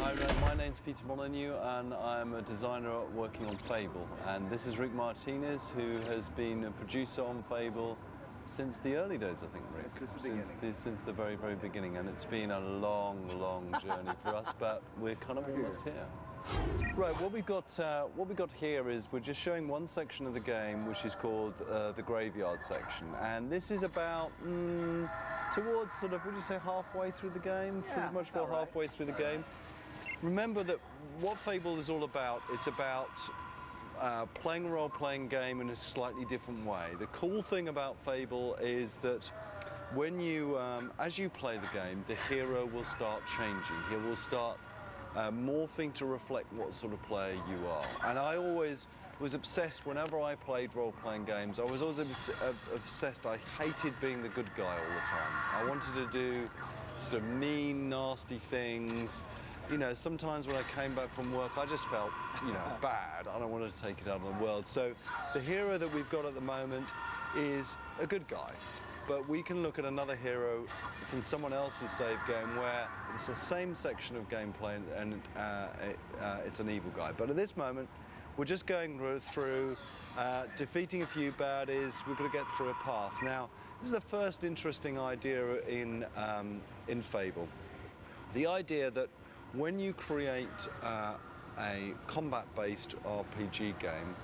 Hi, my name's Peter Molyneux and I'm a designer working on Fable. And this is Rick Martinez, who has been a producer on Fable since the early days, I think, Rick. Since the very, very beginning. And it's been a long, long journey for us, but we're kind of almost here. Right, what we've got here is we're just showing one section of the game, which is called the graveyard section. And this is about towards sort of, would you say halfway through the game? Yeah, pretty much about halfway through the game. Remember that what Fable is all about, it's about playing a role-playing game in a slightly different way. The cool thing about Fable is that when you, as you play the game, the hero will start changing. He will start morphing to reflect what sort of player you are. And I always was obsessed whenever I played role-playing games. I was always obsessed. I hated being the good guy all the time. I wanted to do sort of mean, nasty things. You know, sometimes when I came back from work, I just felt, you know, bad. I don't want to take it out on the world. So the hero that we've got at the moment is a good guy. But we can look at another hero from someone else's save game where it's the same section of gameplay and it's an evil guy. But at this moment, we're just going through defeating a few baddies. We've got to get through a path. Now, this is the first interesting idea in Fable. The idea that when you create a combat-based RPG game,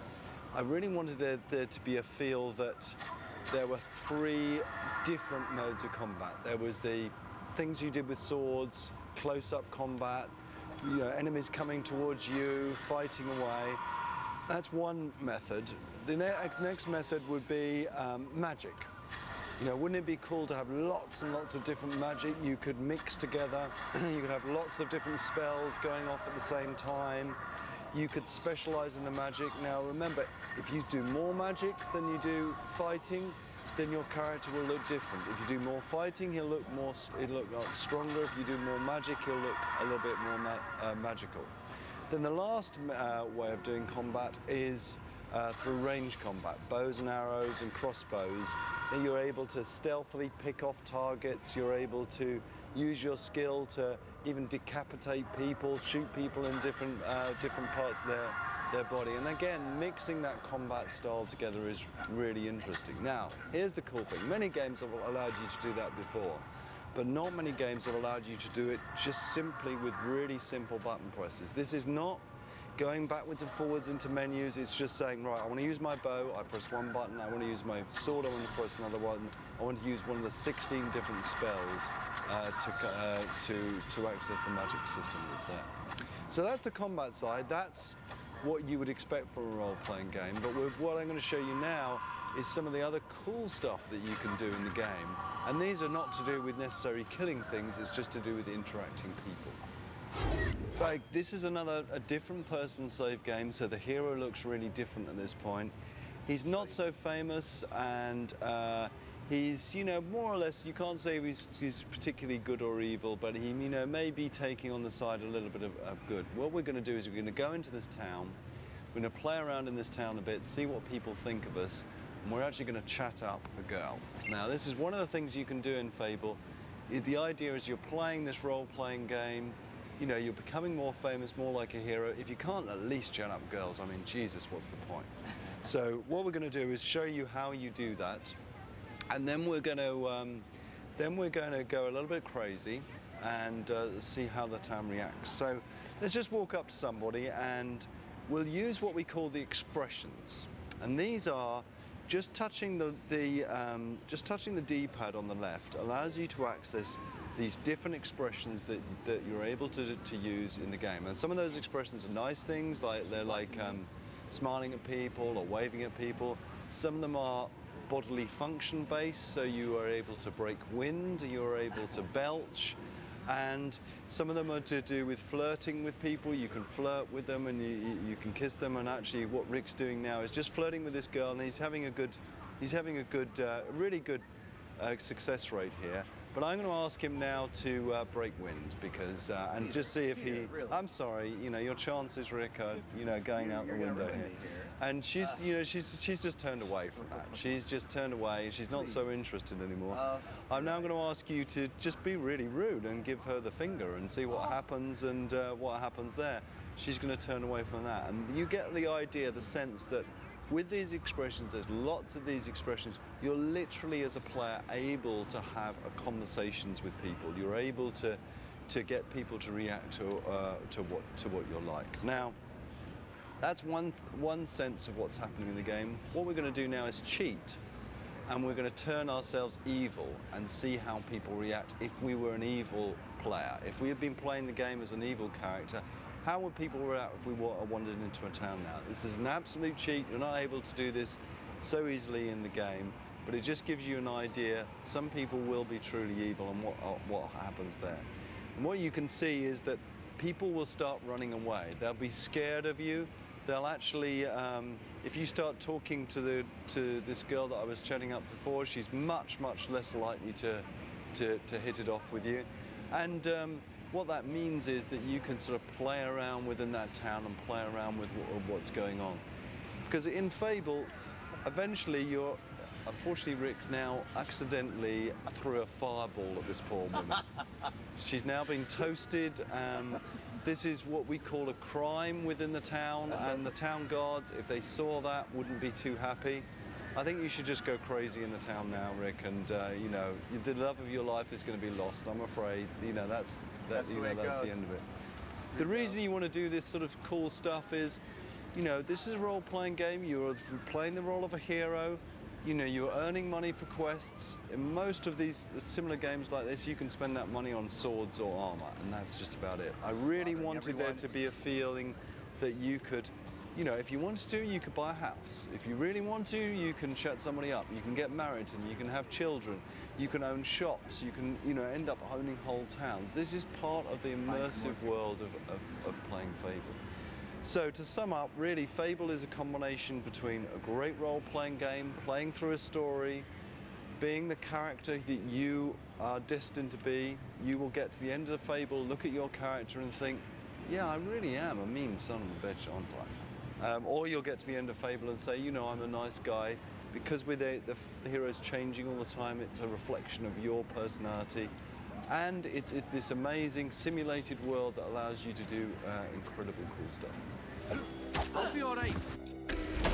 I really wanted there to be a feel that there were three different modes of combat. There was the things you did with swords, close-up combat, you know, enemies coming towards you, fighting away. That's one method. The next method would be magic. You know, wouldn't it be cool to have lots and lots of different magic you could mix together? You could have lots of different spells going off at the same time. You could specialize in the magic. Now remember, if you do more magic than you do fighting, then your character will look different. If you do more fighting, he'll look stronger. If you do more magic, he'll look a little bit more magical. Then the last way of doing combat is through range combat, bows and arrows and crossbows. Then you're able to stealthily pick off targets. You're able to use your skill to even decapitate people, shoot people in different parts of their body. And again, mixing that combat style together is really interesting. Now, here's the cool thing. Many games have allowed you to do that before, but not many games have allowed you to do it just simply with really simple button presses. This is not going backwards and forwards into menus. It's just saying, right, I want to use my bow, I press one button. I want to use my sword, I want to press another one. I want to use one of the 16 different spells to access the magic system that's there. So that's the combat side. That's what you would expect from a role-playing game. But what I'm going to show you now is some of the other cool stuff that you can do in the game. And these are not to do with necessarily killing things, it's just to do with interacting people. Like, this is a different person save game, so the hero looks really different at this point. He's not so famous, and he's, you know, more or less, you can't say he's particularly good or evil, but he, you know, may be taking on the side a little bit of good. What we're going to do is we're going to go into this town, we're going to play around in this town a bit, see what people think of us, and we're actually going to chat up a girl. Now, this is one of the things you can do in Fable. The idea is you're playing this role-playing game, you know, you're becoming more famous, more like a hero. If you can't at least chat up girls, I mean, Jesus, what's the point? So what we're going to do is show you how you do that, and then we're going to go a little bit crazy and see how the town reacts. So let's just walk up to somebody and we'll use what we call the expressions, and these are just touching the D-pad on the left allows you to access these different expressions that you're able to use in the game. And some of those expressions are nice things, like they're like smiling at people or waving at people. Some of them are bodily function based, so you are able to break wind, you're able to belch, and some of them are to do with flirting with people. You can flirt with them and you can kiss them. And actually what Rick's doing now is just flirting with this girl, and he's having a really good success rate here. But I'm going to ask him now to break wind because, and just see if he. I'm sorry, you know, your chances, Rick, are, you know, going out the window here. And she's, you know, she's just turned away from that. She's just turned away. She's not so interested anymore. I'm now going to ask you to just be really rude and give her the finger and see what happens and what happens there. She's going to turn away from that, and you get the idea, the sense that with these expressions, there's lots of these expressions, you're literally, as a player, able to have conversations with people. You're able to get people to react to what you're like. Now, that's one sense of what's happening in the game. What we're going to do now is cheat, and we're going to turn ourselves evil and see how people react if we were an evil player. If we had been playing the game as an evil character, how would people react if we wandered into a town now? This is an absolute cheat. You're not able to do this so easily in the game, but it just gives you an idea. Some people will be truly evil and what happens there. And what you can see is that people will start running away. They'll be scared of you. They'll actually, if you start talking to this girl that I was chatting up before, she's much less likely to hit it off with you. And what that means is that you can sort of play around within that town and play around with what's going on. Because in Fable, eventually you're, unfortunately Rick now accidentally threw a fireball at this poor woman. She's now being toasted. This is what we call a crime within the town, and the town guards, if they saw that, wouldn't be too happy. I think you should just go crazy in the town now, Rick, and you know, the love of your life is going to be lost, I'm afraid. You know, that's the end of it. The reason you want to do this sort of cool stuff is, you know, this is a role-playing game. You're playing the role of a hero. You know, you're earning money for quests. In most of these similar games like this, you can spend that money on swords or armor, and that's just about it. I really wanted there to be a feeling that you could, you know, if you wanted to, you could buy a house. If you really want to, you can shut somebody up. You can get married to them. You can have children. You can own shops. You can, you know, end up owning whole towns. This is part of the immersive world of playing Fable. So to sum up, really, Fable is a combination between a great role-playing game, playing through a story, being the character that you are destined to be. You will get to the end of the Fable, look at your character and think, yeah, I really am a mean son of a bitch, aren't I? Or you'll get to the end of Fable and say, you know, I'm a nice guy. Because with the hero's changing all the time, it's a reflection of your personality. And it's this amazing simulated world that allows you to do incredibly cool stuff. I'll be all right.